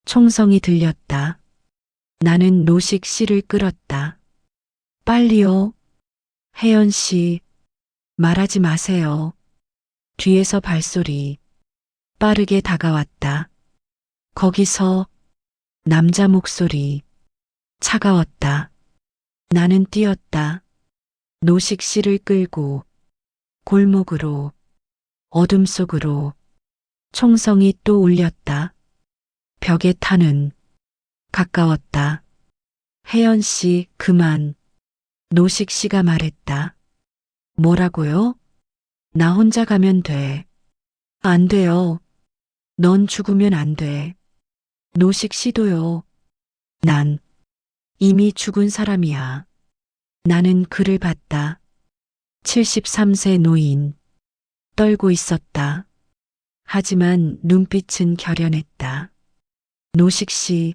총성이 들렸다. 나는 노식 씨를 끌었다. 빨리요. 혜연 씨, 말하지 마세요. 뒤에서 발소리. 빠르게 다가왔다. 거기서 남자 목소리. 차가웠다. 나는 뛰었다. 노식 씨를 끌고 골목으로, 어둠 속으로. 총성이 또 울렸다. 벽에 타는. 가까웠다. 혜연 씨, 그만. 노식 씨가 말했다. 뭐라고요? 나 혼자 가면 돼. 안 돼요. 넌 죽으면 안 돼. 노식 씨도요. 난 이미 죽은 사람이야. 나는 그를 봤다. 73세 노인. 떨고 있었다. 하지만 눈빛은 결연했다. 노식 씨,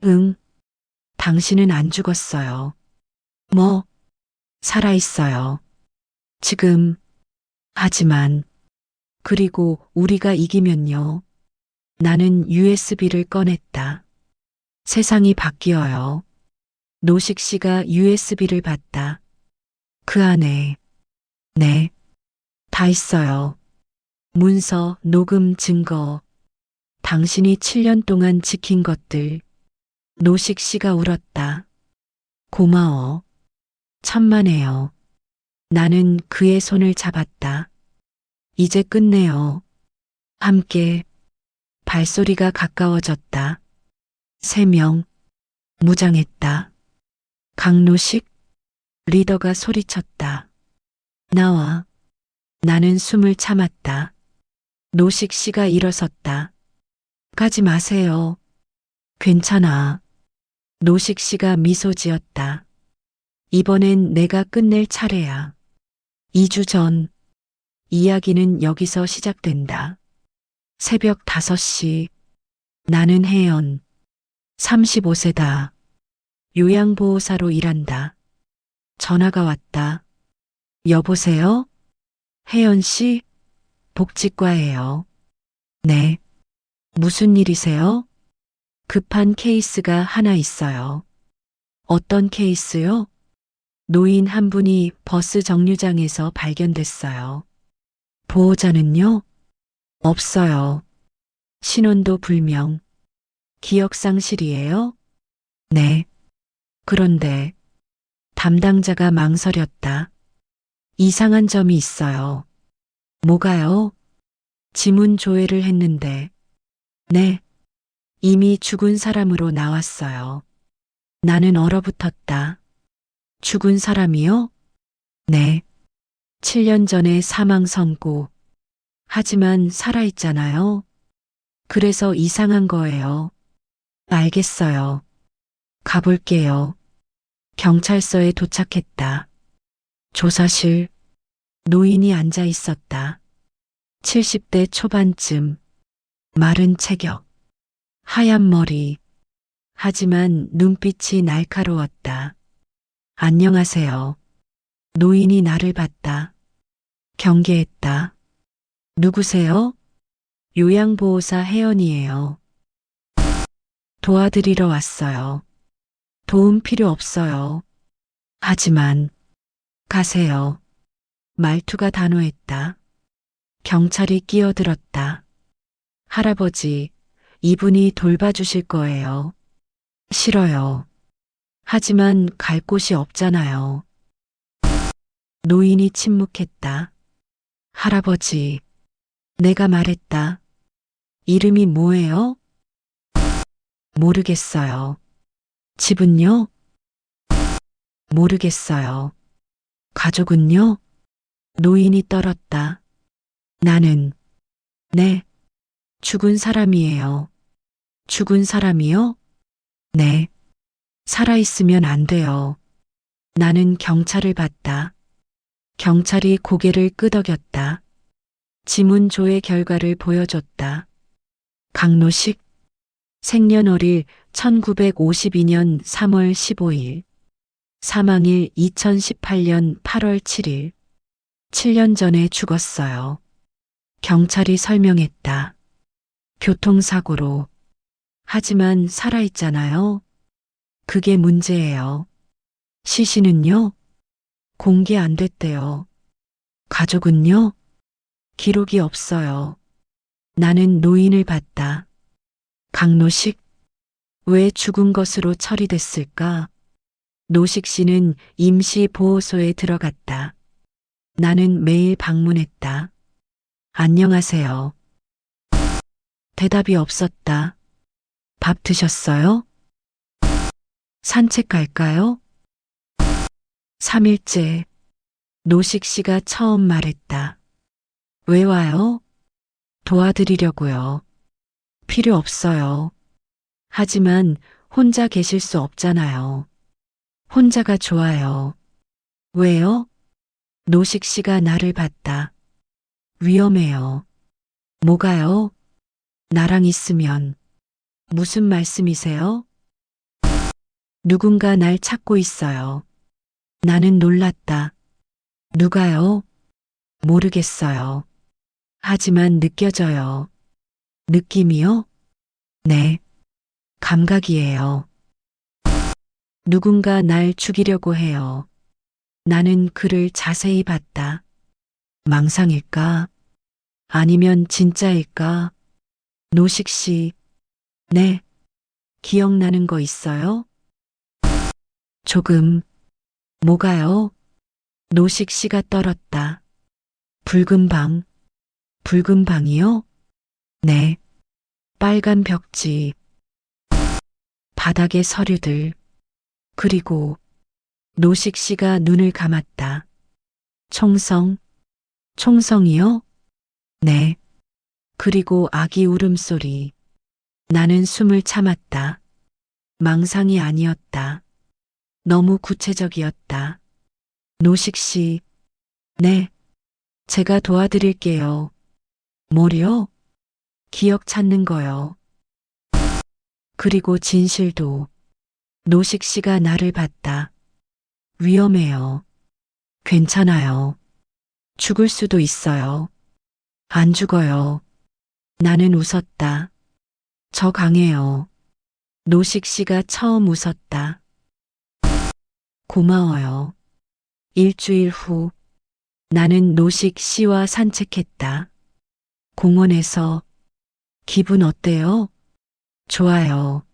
응, 당신은 안 죽었어요. 뭐, 살아있어요. 지금, 하지만, 그리고 우리가 이기면요. 나는 USB를 꺼냈다. 세상이 바뀌어요. 노식 씨가 USB를 봤다. 그 안에, 네, 다 있어요. 문서, 녹음, 증거. 당신이 7년 동안 지킨 것들. 노식 씨가 울었다. 고마워. 천만에요. 나는 그의 손을 잡았다. 이제 끝내요. 함께. 발소리가 가까워졌다. 3명. 무장했다. 강노식. 리더가 소리쳤다. 나와. 나는 숨을 참았다. 노식 씨가 일어섰다. 가지 마세요. 괜찮아. 노식 씨가 미소 지었다. 이번엔 내가 끝낼 차례야. 2주 전. 이야기는 여기서 시작된다. 새벽 5시. 나는 혜연. 35세다. 요양보호사로 일한다. 전화가 왔다. 여보세요? 혜연 씨? 복지과예요. 네. 무슨 일이세요? 급한 케이스가 하나 있어요. 어떤 케이스요? 노인 한 분이 버스 정류장에서 발견됐어요. 보호자는요? 없어요. 신원도 불명. 기억상실이에요? 네. 그런데 담당자가 망설였다. 이상한 점이 있어요. 뭐가요? 지문 조회를 했는데. 네. 이미 죽은 사람으로 나왔어요. 나는 얼어붙었다. 죽은 사람이요? 네. 7년 전에 사망 선고. 하지만 살아있잖아요. 그래서 이상한 거예요. 알겠어요. 가볼게요. 경찰서에 도착했다. 조사실. 노인이 앉아 있었다. 70대 초반쯤. 마른 체격. 하얀 머리. 하지만 눈빛이 날카로웠다. 안녕하세요. 노인이 나를 봤다. 경계했다. 누구세요? 요양보호사 혜연이에요. 도와드리러 왔어요. 도움 필요 없어요. 하지만, 가세요. 말투가 단호했다. 경찰이 끼어들었다. 할아버지, 이분이 돌봐주실 거예요. 싫어요. 하지만 갈 곳이 없잖아요. 노인이 침묵했다. 할아버지, 내가 말했다. 이름이 뭐예요? 모르겠어요. 집은요? 모르겠어요. 가족은요? 노인이 떨었다. 나는, 네, 죽은 사람이에요. 죽은 사람이요? 네. 살아있으면 안 돼요. 나는 경찰을 봤다. 경찰이 고개를 끄덕였다. 지문 조회 결과를 보여줬다. 강노식. 생년월일 1952년 3월 15일. 사망일 2018년 8월 7일. 7년 전에 죽었어요. 경찰이 설명했다. 교통사고로. 하지만 살아있잖아요. 그게 문제예요. 시신은요? 공개 안 됐대요. 가족은요? 기록이 없어요. 나는 노인을 봤다. 강노식? 왜 죽은 것으로 처리됐을까? 노식 씨는 임시 보호소에 들어갔다. 나는 매일 방문했다. 안녕하세요. 대답이 없었다. 밥 드셨어요? 산책 갈까요? 3일째, 노식 씨가 처음 말했다. 왜 와요? 도와드리려고요. 필요 없어요. 하지만 혼자 계실 수 없잖아요. 혼자가 좋아요. 왜요? 노식 씨가 나를 봤다. 위험해요. 뭐가요? 나랑 있으면. 무슨 말씀이세요? 누군가 날 찾고 있어요. 나는 놀랐다. 누가요? 모르겠어요. 하지만 느껴져요. 느낌이요? 네. 감각이에요. 누군가 날 죽이려고 해요. 나는 그를 자세히 봤다. 망상일까? 아니면 진짜일까? 노식 씨, 네. 기억나는 거 있어요? 조금. 뭐가요? 노식 씨가 떨었다. 붉은 방. 붉은 방이요? 네. 빨간 벽지. 바닥에 서류들. 그리고 노식 씨가 눈을 감았다. 총성. 총성이요? 네. 그리고 아기 울음소리. 나는 숨을 참았다. 망상이 아니었다. 너무 구체적이었다. 노식 씨, 네. 제가 도와드릴게요. 뭐요? 기억 찾는 거요. 그리고 진실도. 노식 씨가 나를 봤다. 위험해요. 괜찮아요. 죽을 수도 있어요. 안 죽어요. 나는 웃었다. 저 강해요. 노식 씨가 처음 웃었다. 고마워요. 일주일 후 나는 노식 씨와 산책했다. 공원에서 기분 어때요? 좋아요.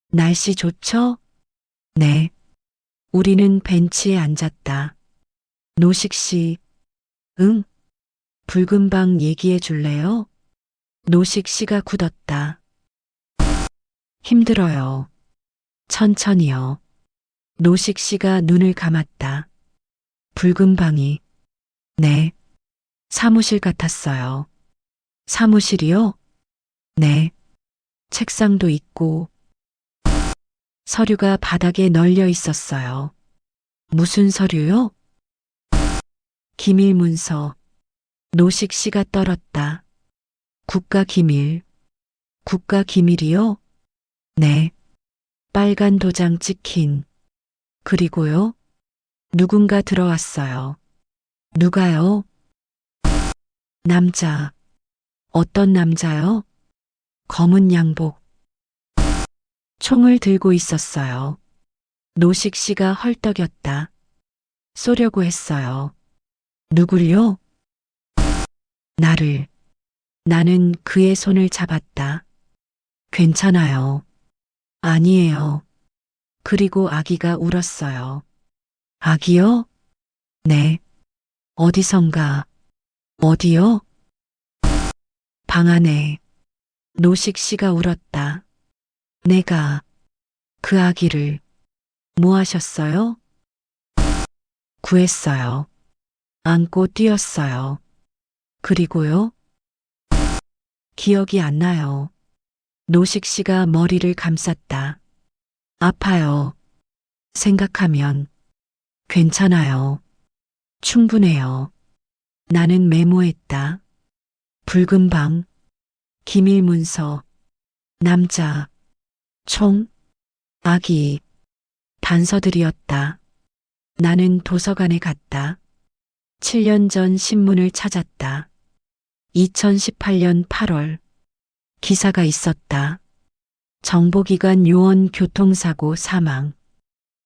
날씨 좋죠? 네. 우리는 벤치에 앉았다. 노식 씨, 응? 붉은 방 얘기해 줄래요? 노식 씨가 굳었다. 힘들어요. 천천히요. 노식 씨가 눈을 감았다. 붉은 방이. 네. 사무실 같았어요. 사무실이요? 네. 책상도 있고 서류가 바닥에 널려 있었어요. 무슨 서류요? 기밀 문서. 노식 씨가 떨었다. 국가 기밀. 국가 기밀이요? 네. 빨간 도장 찍힌. 그리고요? 누군가 들어왔어요. 누가요? 남자. 어떤 남자요? 검은 양복. 총을 들고 있었어요. 노식 씨가 헐떡였다. 쏘려고 했어요. 누굴요? 나를. 나는 그의 손을 잡았다. 괜찮아요. 아니에요. 그리고 아기가 울었어요. 아기요? 네. 어디선가. 어디요? 방 안에. 노식 씨가 울었다. 내가 그 아기를 뭐 하셨어요? 구했어요. 안고 뛰었어요. 그리고요? 기억이 안 나요. 노식 씨가 머리를 감쌌다. 아파요. 생각하면 괜찮아요. 충분해요. 나는 메모했다. 붉은 방, 기밀 문서, 남자, 총, 아기, 단서들이었다. 나는 도서관에 갔다. 7년 전 신문을 찾았다. 2018년 8월. 기사가 있었다. 정보기관 요원 교통사고 사망.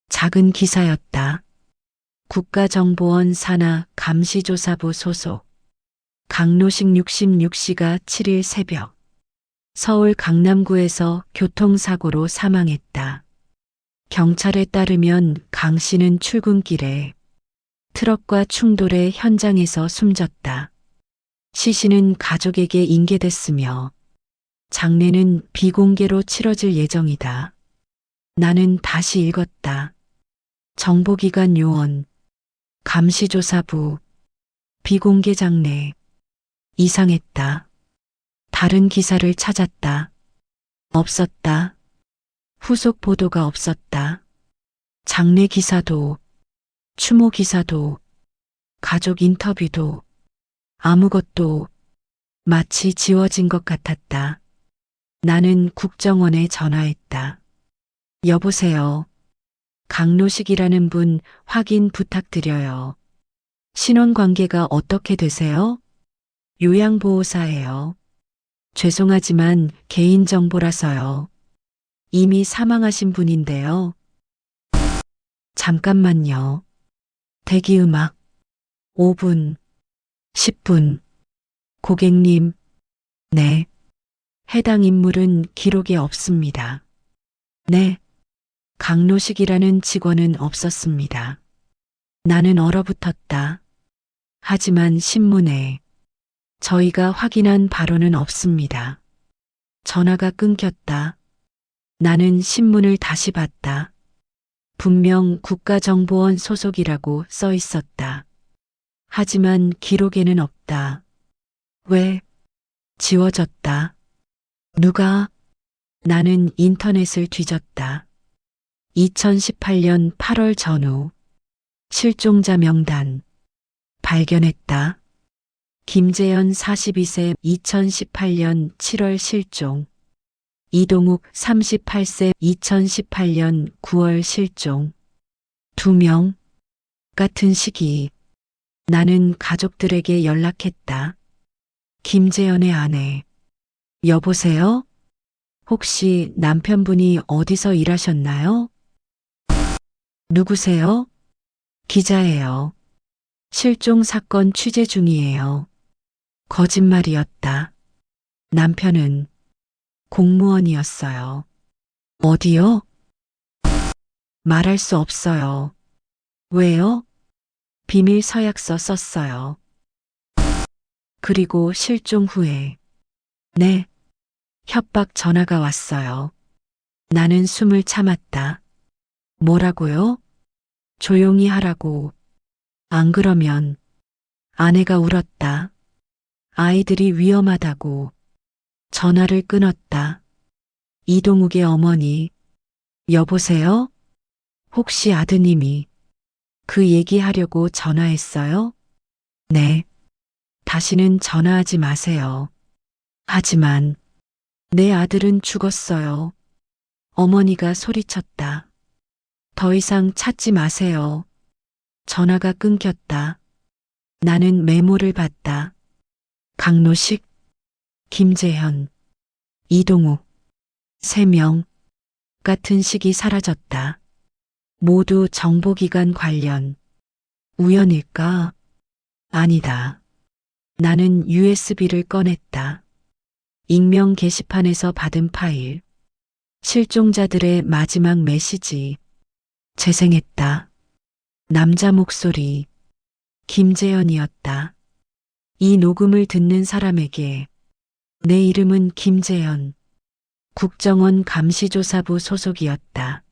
작은 기사였다. 국가정보원 산하 감시조사부 소속. 강노식 66시가 7일 새벽 서울 강남구에서 교통사고로 사망했다. 경찰에 따르면 강 씨는 출근길에 트럭과 충돌해 현장에서 숨졌다. 시신은 가족에게 인계됐으며 장례는 비공개로 치러질 예정이다. 나는 다시 읽었다. 정보기관 요원, 감시조사부, 비공개 장례. 이상했다. 다른 기사를 찾았다. 없었다. 후속 보도가 없었다. 장례 기사도, 추모 기사도, 가족 인터뷰도, 아무것도 마치 지워진 것 같았다. 나는 국정원에 전화했다. 여보세요. 강노식이라는 분 확인 부탁드려요. 신원관계가 어떻게 되세요? 요양보호사예요. 죄송하지만 개인정보라서요. 이미 사망하신 분인데요. 잠깐만요. 대기음악. 5분, 10분. 고객님, 네. 해당 인물은 기록에 없습니다. 네. 강노식이라는 직원은 없었습니다. 나는 얼어붙었다. 하지만 신문에 저희가 확인한 바로는 없습니다. 전화가 끊겼다. 나는 신문을 다시 봤다. 분명 국가정보원 소속이라고 써 있었다. 하지만 기록에는 없다. 왜? 지워졌다. 누가? 나는 인터넷을 뒤졌다. 2018년 8월 전후 실종자 명단 발견했다. 김재현 42세 2018년 7월 실종. 이동욱 38세 2018년 9월 실종. 2명. 같은 시기. 나는 가족들에게 연락했다. 김재현의 아내. 여보세요? 혹시 남편분이 어디서 일하셨나요? 누구세요? 기자예요. 실종 사건 취재 중이에요. 거짓말이었다. 남편은 공무원이었어요. 어디요? 말할 수 없어요. 왜요? 비밀 서약서 썼어요. 그리고 실종 후에 네, 협박 전화가 왔어요. 나는 숨을 참았다. 뭐라고요? 조용히 하라고. 안 그러면 아내가 울었다. 아이들이 위험하다고. 전화를 끊었다. 이동욱의 어머니. 여보세요? 혹시 아드님이 그 얘기하려고 전화했어요? 네. 다시는 전화하지 마세요. 하지만 내 아들은 죽었어요. 어머니가 소리쳤다. 더 이상 찾지 마세요. 전화가 끊겼다. 나는 메모를 봤다. 강노식, 김재현, 이동욱, 3명. 같은 시기 사라졌다. 모두 정보기관 관련. 우연일까? 아니다. 나는 USB를 꺼냈다. 익명 게시판에서 받은 파일. 실종자들의 마지막 메시지. 재생했다. 남자 목소리. 김재현이었다. 이 녹음을 듣는 사람에게 내 이름은 김재현. 국정원 감시조사부 소속이었다.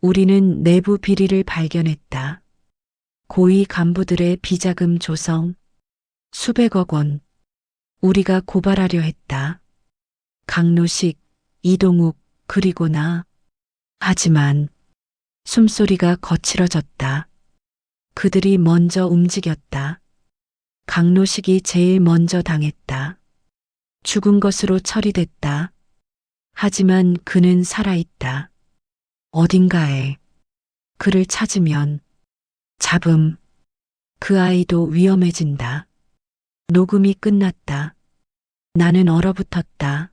우리는 내부 비리를 발견했다. 고위 간부들의 비자금 조성. 수백억 원. 우리가 고발하려 했다. 강노식, 이동욱, 그리고 나. 하지만 숨소리가 거칠어졌다. 그들이 먼저 움직였다. 강노식이 제일 먼저 당했다. 죽은 것으로 처리됐다. 하지만 그는 살아있다. 어딘가에. 그를 찾으면 잡음. 그 아이도 위험해진다. 녹음이 끝났다. 나는 얼어붙었다.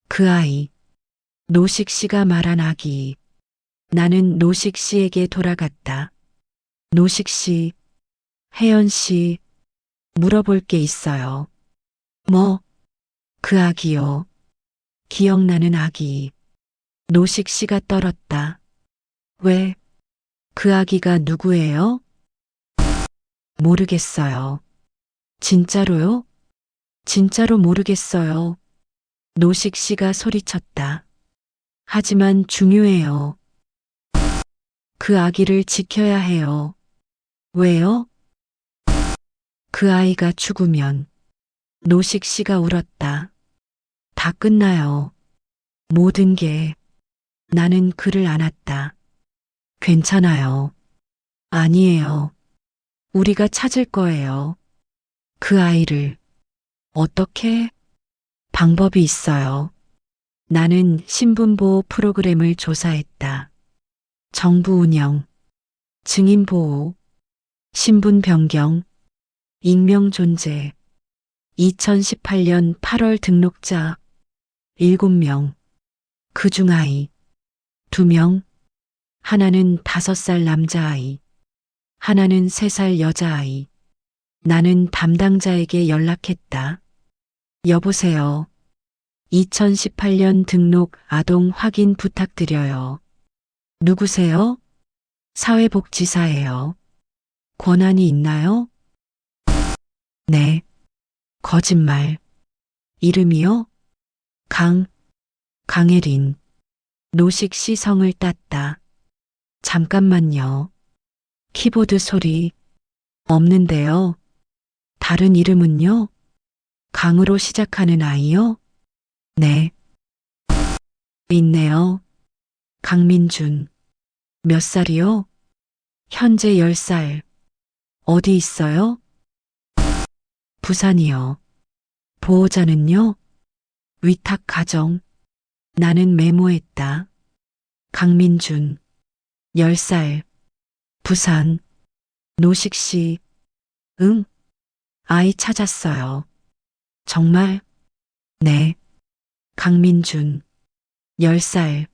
그 아이. 노식 씨가 말한 아기. 나는 노식 씨에게 돌아갔다. 노식 씨, 혜연 씨, 물어볼 게 있어요. 뭐, 그 아기요. 기억나는 아기. 노식 씨가 떨었다. 왜, 그 아기가 누구예요? 모르겠어요. 진짜로요? 진짜로 모르겠어요. 노식 씨가 소리쳤다. 하지만 중요해요. 그 아기를 지켜야 해요. 왜요? 그 아이가 죽으면 노식 씨가 울었다. 다 끝나요. 모든 게. 나는 그를 안았다. 괜찮아요. 아니에요. 우리가 찾을 거예요. 그 아이를. 어떻게? 방법이 있어요. 나는 신분보호 프로그램을 조사했다. 정부 운영, 증인 보호, 신분 변경, 익명 존재, 2018년 8월 등록자 7명, 그중 아이 2명, 하나는 5살 남자아이, 하나는 3살 여자아이. 나는 담당자에게 연락했다. 여보세요. 2018년 등록 아동 확인 부탁드려요. 누구세요? 사회복지사예요. 권한이 있나요? 네. 거짓말. 이름이요? 강혜린. 노식 씨 성을 땄다. 잠깐만요. 키보드 소리. 없는데요. 다른 이름은요? 강으로 시작하는 아이요? 네. 있네요. 강민준. 몇 살이요? 현재 10살. 어디 있어요? 부산이요. 보호자는요? 위탁 가정. 나는 메모했다. 강민준. 10살. 부산. 노식 씨. 응? 아이 찾았어요. 정말? 네. 강민준. 10살.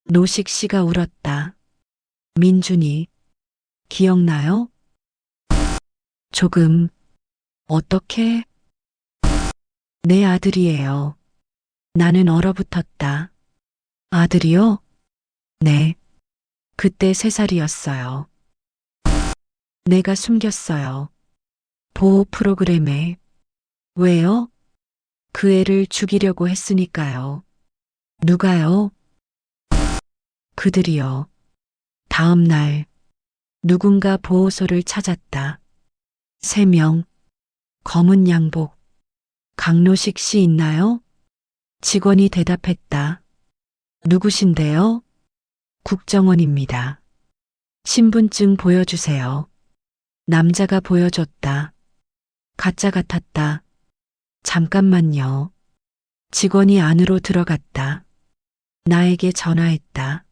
노식 씨가 울었다. 민준이. 기억나요? 조금. 어떻게? 내 아들이에요. 나는 얼어붙었다. 아들이요? 네. 그때 3살이었어요. 내가 숨겼어요. 보호 프로그램에. 왜요? 그 애를 죽이려고 했으니까요. 누가요? 그들이요. 다음 날 누군가 보호소를 찾았다. 3명. 검은 양복. 강노식 씨 있나요? 직원이 대답했다. 누구신데요? 국정원입니다. 신분증 보여주세요. 남자가 보여줬다. 가짜 같았다. 잠깐만요. 직원이 안으로 들어갔다. 나에게 전화했다.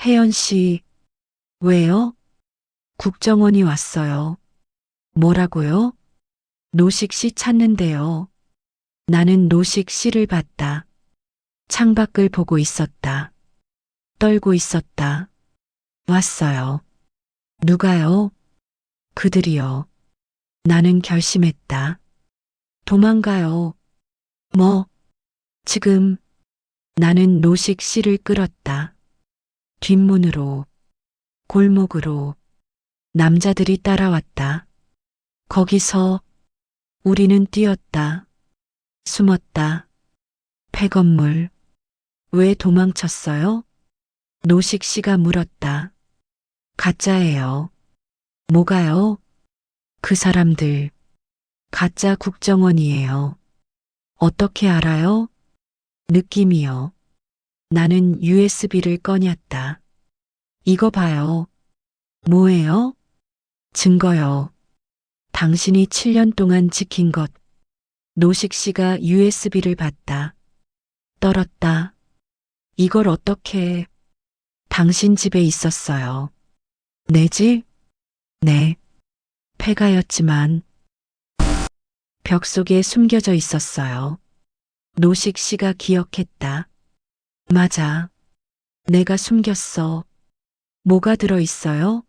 혜연 씨, 왜요? 국정원이 왔어요. 뭐라고요? 노식 씨 찾는데요. 나는 노식 씨를 봤다. 창밖을 보고 있었다. 떨고 있었다. 왔어요. 누가요? 그들이요. 나는 결심했다. 도망가요. 뭐? 지금. 나는 노식 씨를 끌었다. 뒷문으로, 골목으로. 남자들이 따라왔다. 거기서 우리는 뛰었다. 숨었다. 폐건물. 왜 도망쳤어요? 노식 씨가 물었다. 가짜예요. 뭐가요? 그 사람들. 가짜 국정원이에요. 어떻게 알아요? 느낌이요. 나는 USB를 꺼냈다. 이거 봐요. 뭐예요? 증거요. 당신이 7년 동안 지킨 것. 노식 씨가 USB를 봤다. 떨었다. 이걸 어떻게? 당신 집에 있었어요. 내 집? 네. 폐가였지만 벽 속에 숨겨져 있었어요. 노식 씨가 기억했다. 맞아. 내가 숨겼어. 뭐가 들어있어요?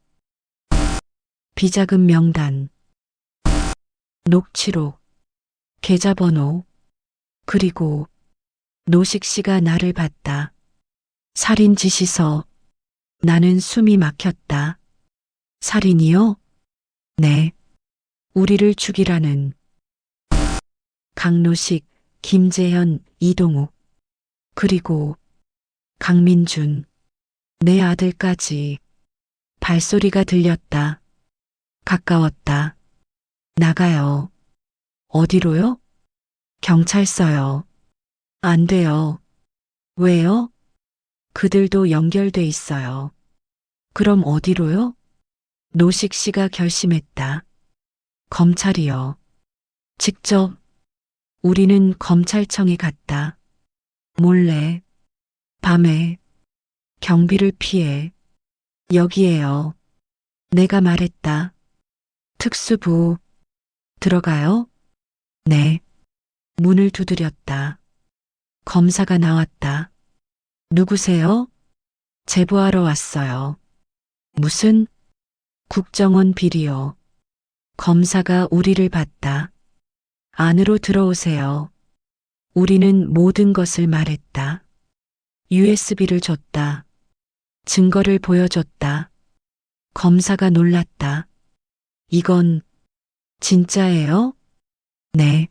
비자금 명단, 녹취록, 계좌번호, 그리고 노식 씨가 나를 봤다. 살인 지시서. 나는 숨이 막혔다. 살인이요? 네. 우리를 죽이라는. 강노식, 김재현, 이동욱, 그리고 강민준, 내 아들까지. 발소리가 들렸다. 가까웠다. 나가요. 어디로요? 경찰서요. 안 돼요. 왜요? 그들도 연결돼 있어요. 그럼 어디로요? 노식 씨가 결심했다. 검찰이요. 직접. 우리는 검찰청에 갔다. 몰래. 밤에. 경비를 피해. 여기에요. 내가 말했다. 특수부. 들어가요? 네. 문을 두드렸다. 검사가 나왔다. 누구세요? 제보하러 왔어요. 무슨? 국정원 비리요. 검사가 우리를 봤다. 안으로 들어오세요. 우리는 모든 것을 말했다. USB를 줬다. 증거를 보여줬다. 검사가 놀랐다. 이건 진짜예요? 네.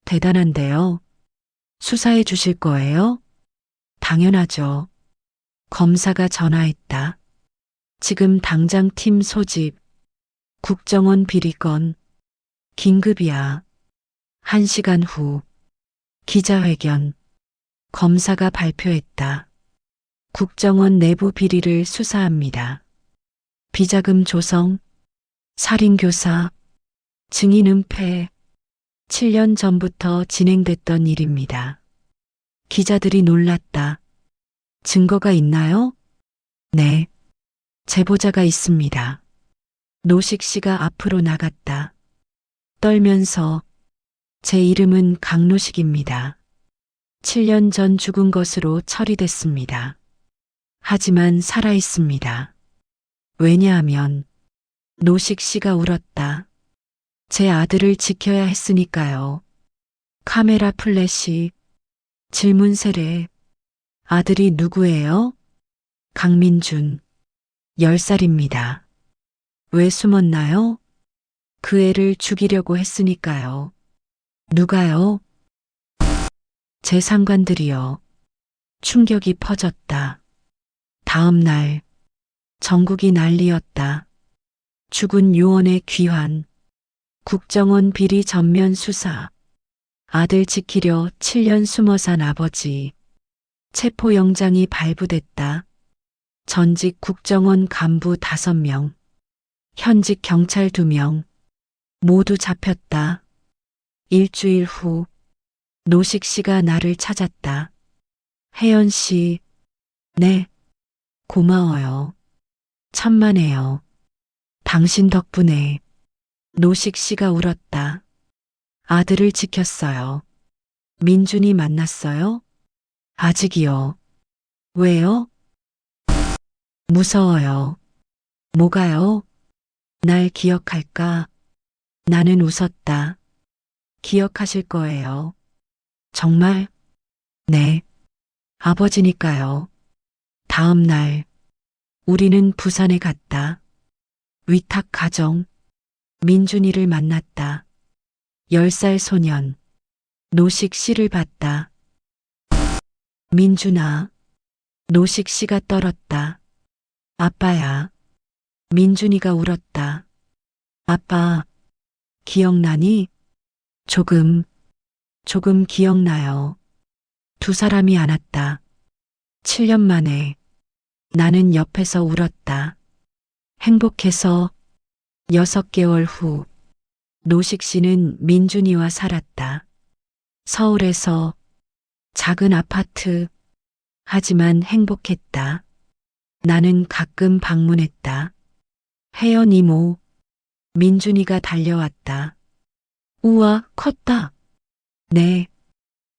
대단한데요. 수사해 주실 거예요? 당연하죠. 검사가 전화했다. 지금 당장 팀 소집. 국정원 비리건. 긴급이야. 1시간 후. 기자회견. 검사가 발표했다. 국정원 내부 비리를 수사합니다. 비자금 조성, 살인교사, 증인 은폐. 7년 전부터 진행됐던 일입니다. 기자들이 놀랐다. 증거가 있나요? 네. 제보자가 있습니다. 노식 씨가 앞으로 나갔다. 떨면서 제 이름은 강노식입니다. 7년 전 죽은 것으로 처리됐습니다. 하지만 살아 있습니다. 왜냐하면 노식 씨가 울었다. 제 아들을 지켜야 했으니까요. 카메라 플래시, 질문 세례. 아들이 누구예요? 강민준. 10살입니다. 왜 숨었나요? 그 애를 죽이려고 했으니까요. 누가요? 제 상관들이요. 충격이 퍼졌다. 다음 날 전국이 난리였다. 죽은 요원의 귀환. 국정원 비리 전면 수사. 아들 지키려 7년 숨어 산 아버지. 체포영장이 발부됐다. 전직 국정원 간부 5명. 현직 경찰 2명. 모두 잡혔다. 일주일 후 노식 씨가 나를 찾았다. 혜연 씨. 네. 고마워요. 천만에요. 당신 덕분에. 노식 씨가 울었다. 아들을 지켰어요. 민준이 만났어요? 아직이요. 왜요? 무서워요. 뭐가요? 날 기억할까? 나는 웃었다. 기억하실 거예요. 정말? 네. 아버지니까요. 다음 날, 우리는 부산에 갔다. 위탁 가정, 민준이를 만났다. 10살 소년, 노식 씨를 봤다. 민준아, 노식 씨가 떨었다. 아빠야. 민준이가 울었다. 아빠, 기억나니? 조금 기억나요. 두 사람이 안았다. 7년 만에 나는 옆에서 울었다. 행복해서. 6개월 후 노식 씨는 민준이와 살았다. 서울에서 작은 아파트. 하지만 행복했다. 나는 가끔 방문했다. 혜연 이모. 민준이가 달려왔다. 우와, 컸다. 네.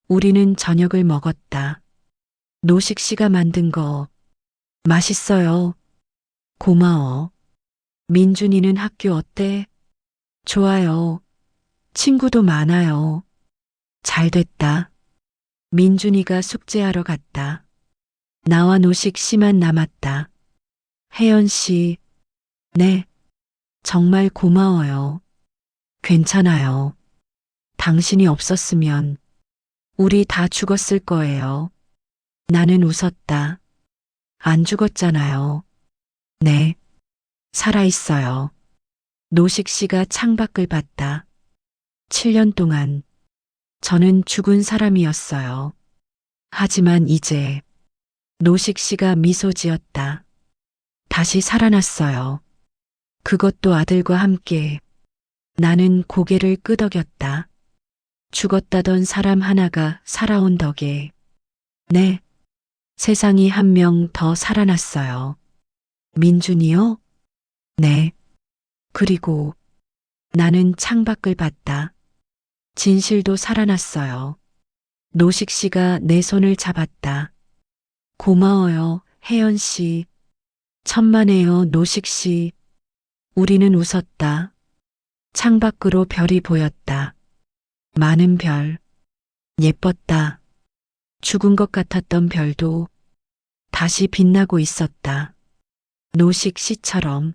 우리는 저녁을 먹었다. 노식 씨가 만든 거 맛있어요. 고마워. 민준이는 학교 어때? 좋아요. 친구도 많아요. 잘 됐다. 민준이가 숙제하러 갔다. 나와 노식 씨만 남았다. 혜연 씨, 네, 정말 고마워요. 괜찮아요. 당신이 없었으면 우리 다 죽었을 거예요. 나는 웃었다. 안 죽었잖아요. 네, 살아있어요. 노식 씨가 창밖을 봤다. 7년 동안 저는 죽은 사람이었어요. 하지만 이제 노식 씨가 미소 지었다. 다시 살아났어요. 그것도 아들과 함께. 나는 고개를 끄덕였다. 죽었다던 사람 하나가 살아온 덕에. 네, 세상이 한 명 더 살아났어요. 민준이요? 네. 그리고 나는 창밖을 봤다. 진실도 살아났어요. 노식 씨가 내 손을 잡았다. 고마워요, 혜연 씨. 천만에요, 노식 씨. 우리는 웃었다. 창밖으로 별이 보였다. 많은 별. 예뻤다. 죽은 것 같았던 별도 다시 빛나고 있었다. 노식 씨처럼.